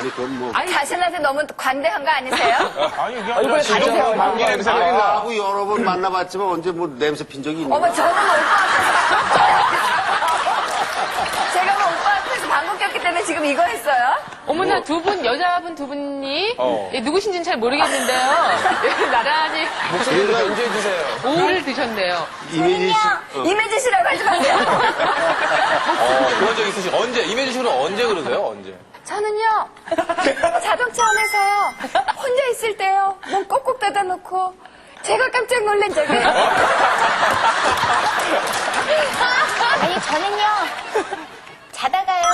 근데 그건 뭐. 아니, 자신한테 너무 관대한 거 아니세요? 아니, 그게 얼굴에 다르세요. 감기 냄새가. 하고 여러 번 만나봤지만 언제 뭐 냄새 핀 적이 있나? 어머, 저는 오빠 제가 뭐 오빠 앞에서 방귀 꼈기 때문에 지금 이거 했어요? 어머나, 두 분, 여자분 두 분이 예, 누구신지는 잘 모르겠는데요. 예, 나란히 목소리를 연주해주세요. 오를 드셨네요. 이미지 이매지 씨라고 하지 마세요. 그런 적 있으시고, 언제, 이매지 씨는 언제 그러세요? 언제? 저는요, 자동차 안에서요, 혼자 있을 때요, 문 꼭꼭 닫아놓고, 제가 깜짝 놀란 적이. 아니, 저는요, 자다가요.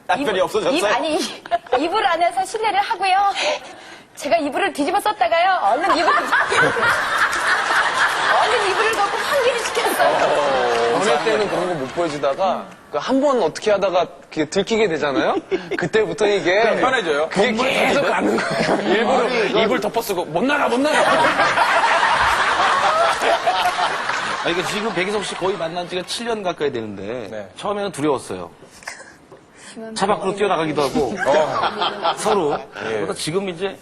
답변이 없어졌어요? 아니, 이불 안에서 실내를 하고요. 제가 이불을 뒤집어 썼다가요, 얼른 이불을 넣고 환기를 시켰어요. 연애 때는 그런 거 못 보여주다가 한 번 어떻게 하다가 들키게 되잖아요? 그때부터 이게 편해져요. 그게 계속 가는 거예요. 일부러 이불 덮어쓰고 못 나가 못 나가. 아니, 그러니까 지금 백이석 씨 거의 만난 지가 7년 가까이 되는데 네. 처음에는 두려웠어요. 차 밖으로 뛰어나가기도 하고 서로. 그러다 지금 이제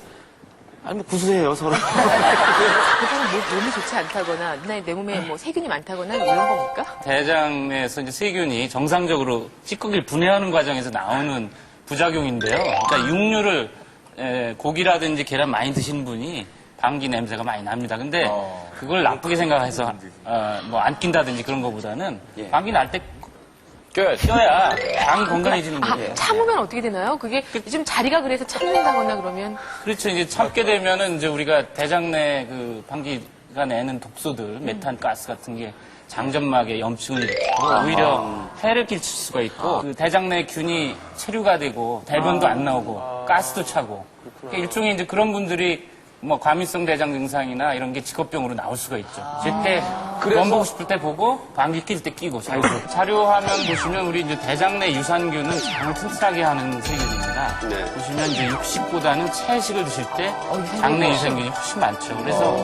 아니 뭐 구수해요 서로. 그거는 몸이 좋지 않다거나, 내 몸에 뭐 세균이 많다거나 이런 겁니까? 대장내에서 이제 세균이 정상적으로 찌꺼기를 분해하는 과정에서 나오는 부작용인데요. 그러니까 육류를 고기라든지 계란 많이 드시는 분이 방귀 냄새가 많이 납니다. 근데 그걸 나쁘게 생각해서 뭐 안 낀다든지 그런 것보다는 방귀 날 때 껴야 방이 건강해지는 거예요. 참으면 어떻게 되나요? 그게 요즘 자리가 그래서 참는다거나 그러면. 그렇죠. 이제 참게 되면은 이제 우리가 대장내 그 방귀가 내는 독소들, 메탄 가스 같은 게 장점막에 염증을 일으키고 오히려 해를 끼칠 수가 있고 그 대장내 균이 체류가 되고 대변도 안 나오고 가스도 차고 그러니까 일종의 이제 그런 분들이 뭐 과민성 대장 증상이나 이런 게 직업병으로 나올 수가 있죠. 제때 원 보고 싶을 때 보고 방귀 낄 때 끼고 자료 화면 보시면 우리 이제 대장내 유산균은 장을 튼튼하게 하는 세균입니다. 네. 보시면 이제 육식보다는 채식을 드실 때 장내 유산균이 훨씬 많죠. 그래서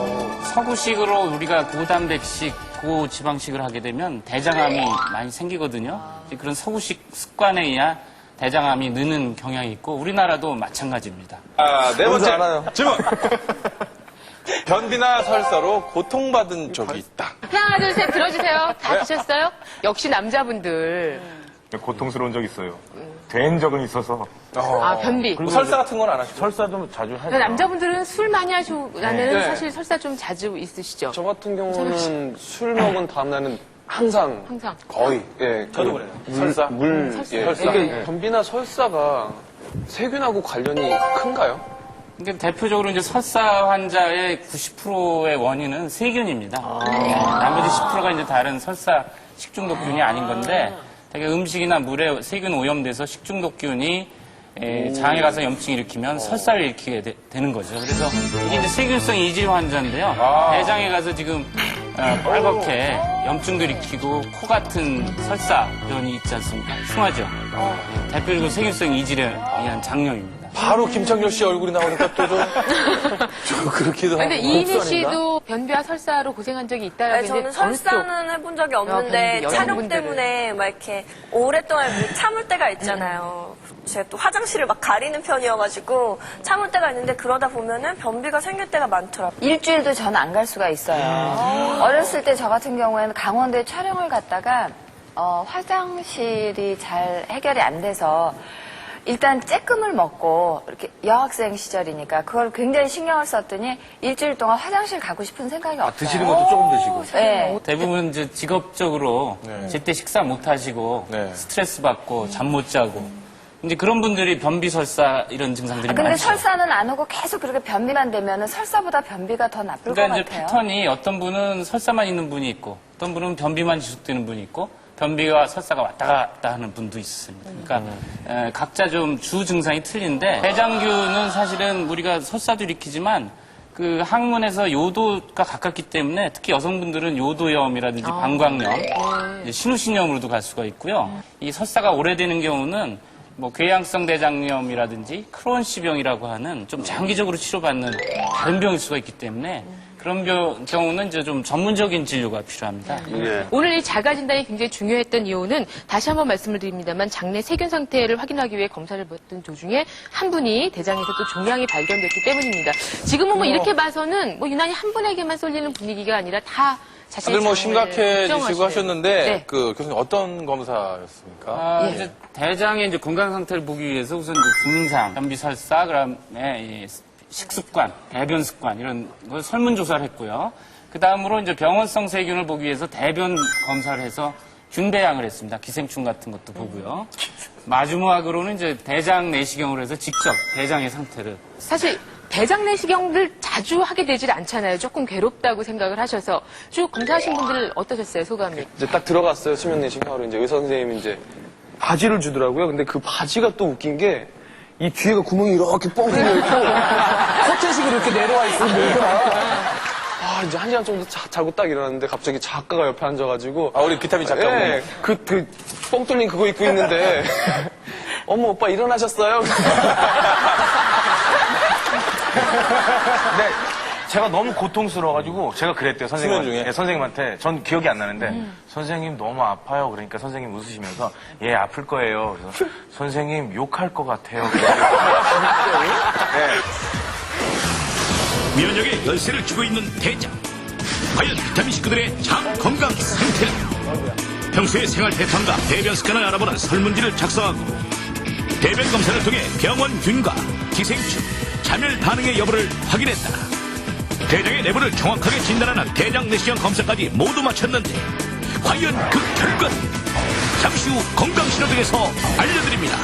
서구식으로 우리가 고단백식, 고지방식을 하게 되면 대장암이 많이 생기거든요. 이제 그런 서구식 습관에 의한 대장암이 느는 경향이 있고 우리나라도 마찬가지입니다. 네 번째 알아요. 질문. 변비나 설사로 고통받은 적이 있다. 하나, 둘, 셋 들어주세요. 다 드셨어요? 역시 남자분들. 고통스러운 적 있어요. 된 적은 있어서. 변비. 그리고 설사 같은 건 안 하시고. 설사도 자주 하죠. 남자분들은 술 많이 하시고 나면 네. 사실 설사 좀 자주 있으시죠? 저 같은 경우는 술 먹은 다음날은 항상 거의 저도 그래요. 설사? 이게 변비나 설사가 세균하고 관련이 큰가요? 그러니까 대표적으로 이제 설사 환자의 90%의 원인은 세균입니다. 나머지 10%가 이제 다른 설사 식중독균이 아닌 건데 되게 음식이나 물에 세균 오염돼서 식중독균이 장에 가서 염증 일으키면 설사를 일으키게 되는 거죠. 그래서 이게 이제 세균성 이질 환자인데요. 대장에 가서 지금 빨갛게 염증도 일으키고 코 같은 설사변이 있지 않습니까? 흉하죠. 대표적으로 세균성 이질에 의한 장염입니다. 바로 김창렬 씨 얼굴이 나오니까 또 좀 그렇기도 하고. 근데 이인희 씨도 변비와 설사로 고생한 적이 있다라고 네, 저는 설사는 해본 적이 없는데 변비, 촬영 여성분들은. 때문에 막 이렇게 오랫동안 참을 때가 있잖아요. 제가 또 화장실을 막 가리는 편이어가지고 참을 때가 있는데 그러다 보면은 변비가 생길 때가 많더라고요. 일주일도 전 안 갈 수가 있어요. 어렸을 때 저 같은 경우에는 강원도에 촬영을 갔다가 화장실이 잘 해결이 안 돼서 일단 쬐끔을 먹고 이렇게 여학생 시절이니까 그걸 굉장히 신경을 썼더니 일주일 동안 화장실 가고 싶은 생각이 없어요. 드시는 것도 조금 드시고. 네. 대부분 이제 직업적으로 제때 식사 못 하시고 스트레스 받고 잠 못 자고 이제 그런 분들이 변비 설사 이런 증상들이 근데 많죠. 설사는 안 오고 계속 그렇게 변비만 되면은 설사보다 변비가 더 나쁠 그러니까 것 이제 같아요. 패턴이 어떤 분은 설사만 있는 분이 있고 어떤 분은 변비만 지속되는 분이 있고 변비와 설사가 왔다 갔다 하는 분도 있습니다. 그러니까 각자 좀 주 증상이 틀린데 대장균은 사실은 우리가 설사도 일으키지만 그 항문에서 요도가 가깝기 때문에 특히 여성분들은 요도염이라든지 방광염, 이제 신우신염으로도 갈 수가 있고요. 이 설사가 오래되는 경우는 뭐 궤양성 대장염이라든지 크론씨병이라고 하는 좀 장기적으로 치료받는 다른 병일 수가 있기 때문에 그런 경우는 이제 좀 전문적인 진료가 필요합니다. 예. 오늘 이 자가 진단이 굉장히 중요했던 이유는 다시 한번 말씀을 드립니다만 장내 세균 상태를 확인하기 위해 검사를 받던 도중에 한 분이 대장에서 또 종양이 발견됐기 때문입니다. 지금은 뭐 이렇게 봐서는 뭐 유난히 한 분에게만 쏠리는 분위기가 아니라 다 자신의 다들 뭐 장을 심각해지시고 걱정하시는. 하셨는데 네. 그 교수님 어떤 검사였습니까? 이제 대장의 이제 건강 상태를 보기 위해서 우선 이제 군상, 변비설사, 그다음에 이 식습관, 배변 습관 이런 걸 설문조사를 했고요. 그 다음으로 이제 병원성 세균을 보기 위해서 대변 검사를 해서 균배양을 했습니다. 기생충 같은 것도 보고요. 마지막으로는 이제 대장 내시경을 해서 직접 대장의 상태를. 사실 대장 내시경을 자주 하게 되질 않잖아요. 조금 괴롭다고 생각을 하셔서 쭉 검사하신 분들 어떠셨어요, 소감이? 이제 딱 들어갔어요, 수면 내시경하러. 이제 의사 선생님이 이제 바지를 주더라고요. 근데 그 바지가 또 웃긴 게 이 뒤에가 구멍이 이렇게 뻥 뚫려있고 커튼식으로 이렇게 내려와 있었는데 아, 이제 1시간 정도 자고 딱 일어났는데 갑자기 작가가 옆에 앉아가지고 아, 우리 비타민 작가. 네, 뻥 뚫린 그거 입고 있는데 어머 오빠 일어나셨어요? 근데 제가 너무 고통스러워가지고 제가 그랬대요, 수면 중에? 선생님한테. 전 기억이 안 나는데, 선생님 너무 아파요. 그러니까 선생님 웃으시면서, 예, 아플 거예요. 그래서 선생님 욕할 것 같아요. 면역의 열쇠를 쥐고 있는 대장. 과연 비타민 식구들의 장 건강 상태는? 평소의 생활 패턴과 대변 습관을 알아보는 설문지를 작성하고 대변 검사를 통해 병원 균과 기생충, 자멸 반응의 여부를 확인했다. 대장의 내부를 정확하게 진단하는 대장 내시경 검사까지 모두 마쳤는데 과연 그 결과는? 잠시 후 건강신호등에서 알려드립니다.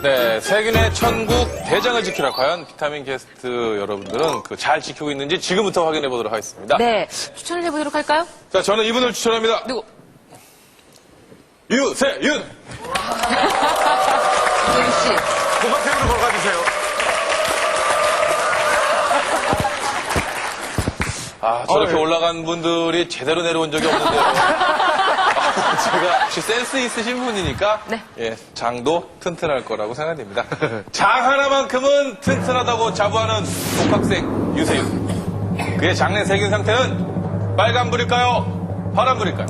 네, 세균의 천국 대장을 지키라. 과연 비타민 게스트 여러분들은 그 잘 지키고 있는지 지금부터 확인해 보도록 하겠습니다. 네, 추천을 해보도록 할까요? 자, 저는 이분을 추천합니다. 누구? 유세윤! 유씨. 고각색으로 걸어가주세요. 아, 저렇게 올라간 분들이 제대로 내려온 적이 없는데요. 제가 혹시 센스 있으신 분이니까 네. 예, 장도 튼튼할 거라고 생각됩니다. 장 하나만큼은 튼튼하다고 자부하는 복학생 유세윤. 그의 장내 세균 상태는 빨간불일까요? 파란불일까요?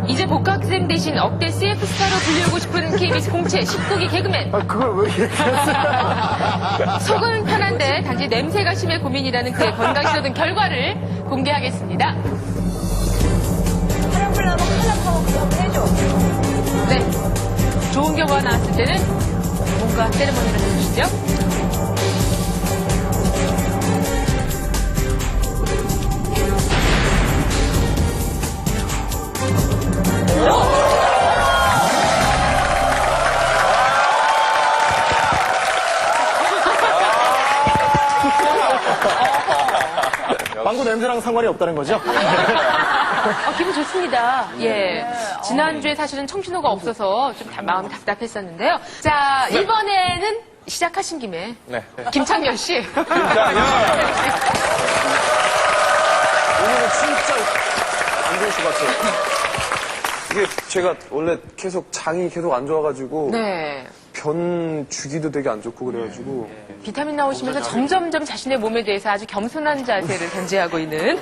이제 복학생 대신 억대 CF 스타로 불리우고 싶은 KBS 공채 19기 개그맨. 그걸 왜 얘기했어요? 속은 편한데 단지 냄새가 심해 고민이라는 그의 건강신호등 결과를 공개하겠습니다. 네. 좋은 결과가 나왔을 때는 뭔가 세레머니를 해주시죠. 광고 냄새랑 상관이 없다는 거죠? 기분 좋습니다. 예. 지난주에 사실은 청신호가 없어서 좀 마음이 답답했었는데요. 자, 이번에는 시작하신 김에. 네. 김창렬 씨. 오늘은 진짜 안 좋을 것 같아요. 이게 제가 원래 계속 장이 계속 안 좋아가지고 네. 변 주기도 되게 안 좋고 그래가지고 비타민 나오시면서 점점점 자신의 몸에 대해서 아주 겸손한 자세를 견지하고 있는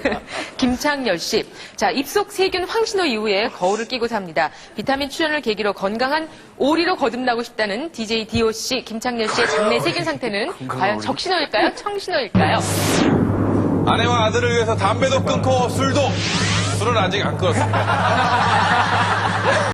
김창렬 씨. 자, 입속 세균 황신호 이후에 거울을 끼고 삽니다. 비타민 출연을 계기로 건강한 오리로 거듭나고 싶다는 DJ DOC 김창렬 씨의 장내 세균 상태는 과연 적신호일까요? 청신호일까요? 아내와 아들을 위해서 담배도 끊고 술은 아직 안 끊었습니다.